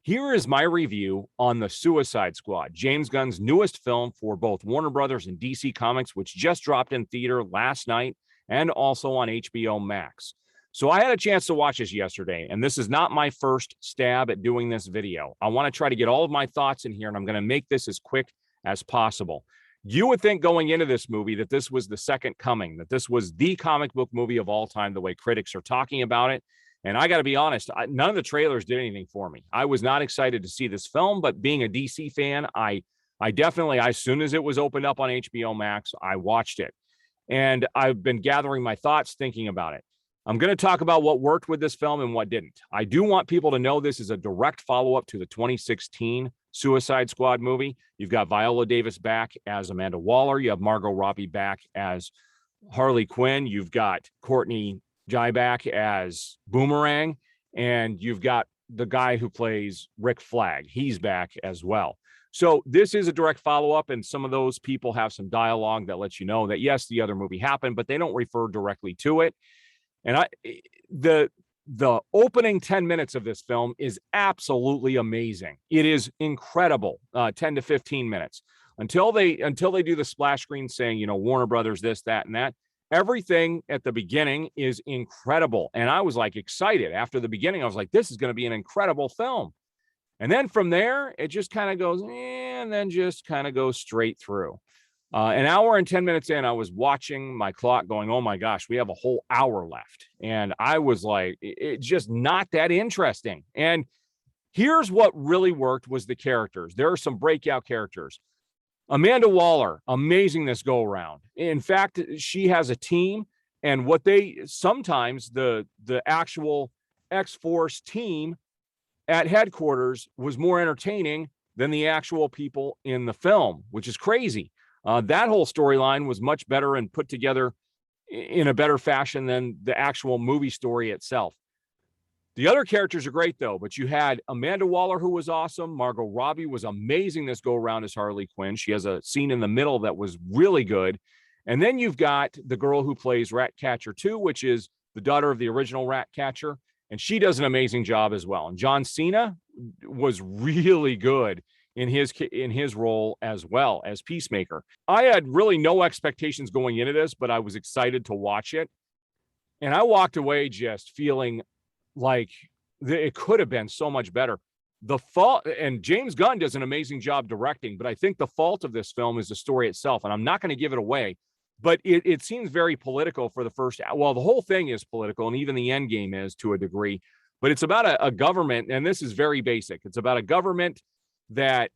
Here is my review on The Suicide Squad, James Gunn's newest film for both Warner Brothers and DC Comics, which just dropped in theater last night and also on HBO Max. So I had a chance to watch this yesterday, and this is not my first stab at doing this video. I want to try to get all of my thoughts in here, and I'm going to make this as quick as possible. You would think going into this movie that this was the second coming, that this was the comic book movie of all time, the way critics are talking about it. And I got to be honest, none of the trailers did anything for me. I was not excited to see this film, but being a DC fan, I definitely, as soon as it was opened up on HBO Max, I watched it. And I've been gathering my thoughts, thinking about it. I'm going to talk about what worked with this film and what didn't. I do want people to know this is a direct follow-up to the 2016 Suicide Squad movie. You've got Viola Davis back as Amanda Waller. You have Margot Robbie back as Harley Quinn. You've got Courtney back as Boomerang, and you've got the guy who plays Rick Flag. He's back as well. So this is a direct follow-up, and some of those people have some dialogue that lets you know that, yes, the other movie happened, but they don't refer directly to it. And the opening 10 minutes of this film is absolutely amazing. It is incredible, 10 to 15 minutes. Until they do the splash screen saying, you know, Warner Brothers, this, that, and that. Everything at the beginning is incredible. And I was like excited. After the beginning, I was like, this is going to be an incredible film. And then from there, it just kind of goes, and then just kind of goes straight through. An hour and 10 minutes in, I was watching my clock going, oh my gosh, we have a whole hour left. And I was like, it's just not that interesting. And here's what really worked was the characters. There are some breakout characters. Amanda Waller, amazing this go around. In fact, she has a team, and what they sometimes the actual X-Force team at headquarters was more entertaining than the actual people in the film, which is crazy. That whole storyline was much better and put together in a better fashion than the actual movie story itself. The other characters are great, though, but you had Amanda Waller, who was awesome. Margot Robbie was amazing this go-around as Harley Quinn. She has a scene in the middle that was really good. And then you've got the girl who plays Ratcatcher 2, which is the daughter of the original Ratcatcher, and she does an amazing job as well. And John Cena was really good in his role as well as Peacemaker. I had really no expectations going into this, but I was excited to watch it. And I walked away just feeling like it could have been so much better. The fault, and James Gunn does an amazing job directing, but I think the fault of this film is the story itself. And I'm not going to give it away, but it seems very political for the first. Well, the whole thing is political, and even the end game is to a degree. But it's about a government, and this is very basic. It's about a government that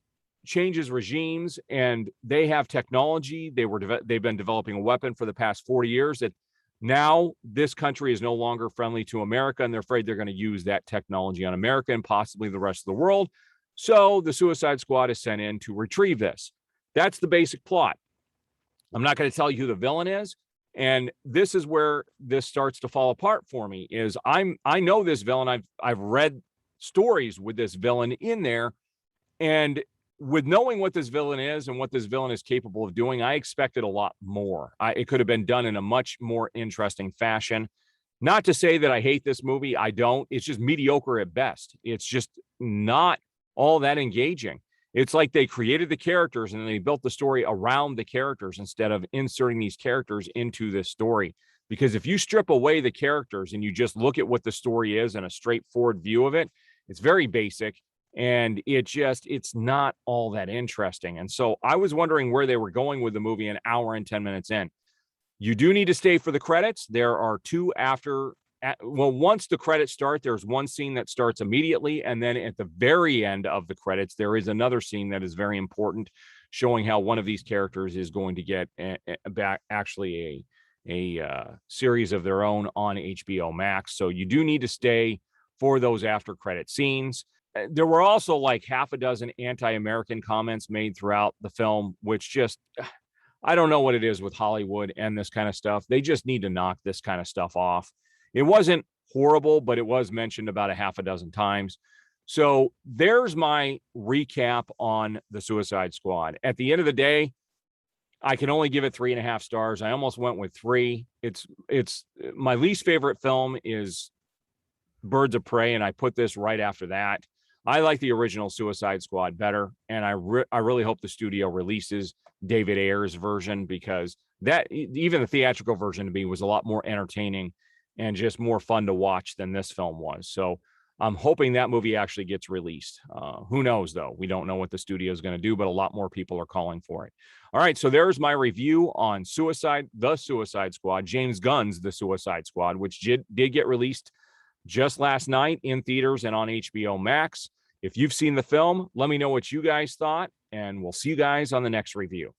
changes regimes, and they have technology. They've been developing a weapon for the past 40 years that now this country is no longer friendly to America, and they're afraid they're going to use that technology on America and possibly the rest of the world. So the Suicide Squad is sent in to retrieve this. That's the basic plot. I'm not going to tell you who the villain is. And this is where this starts to fall apart for me is I know this villain. I've read stories with this villain in there. And with knowing what this villain is and what this villain is capable of doing, I expected a lot more. It could have been done in a much more interesting fashion. Not to say that I hate this movie. I don't. It's just mediocre at best. It's just not all that engaging. It's like they created the characters and they built the story around the characters instead of inserting these characters into this story. Because if you strip away the characters and you just look at what the story is and a straightforward view of it, it's very basic. And it's not all that interesting. And so I was wondering where they were going with the movie an hour and 10 minutes in. You do need to stay for the credits. There are two once the credits start, there's one scene that starts immediately. And then at the very end of the credits, there is another scene that is very important, showing how one of these characters is going to get back actually a series of their own on HBO Max. So you do need to stay for those after credit scenes. There were also like half a dozen anti-American comments made throughout the film, which just, I don't know what it is with Hollywood and this kind of stuff. They just need to knock this kind of stuff off. It wasn't horrible, but it was mentioned about a half a dozen times. So there's my recap on the Suicide Squad. At the end of the day, I can only give it 3.5 stars. I almost went with 3. It's my least favorite film is Birds of Prey, and I put this right after that. I like the original Suicide Squad better, and I really hope the studio releases David Ayer's version, because that, even the theatrical version to me, was a lot more entertaining and just more fun to watch than this film was. So I'm hoping that movie actually gets released. Who knows, though? We don't know what the studio is going to do, but a lot more people are calling for it. All right, so there's my review on The Suicide Squad, James Gunn's The Suicide Squad, which did get released just last night in theaters and on HBO Max. If you've seen the film, let me know what you guys thought, and we'll see you guys on the next review.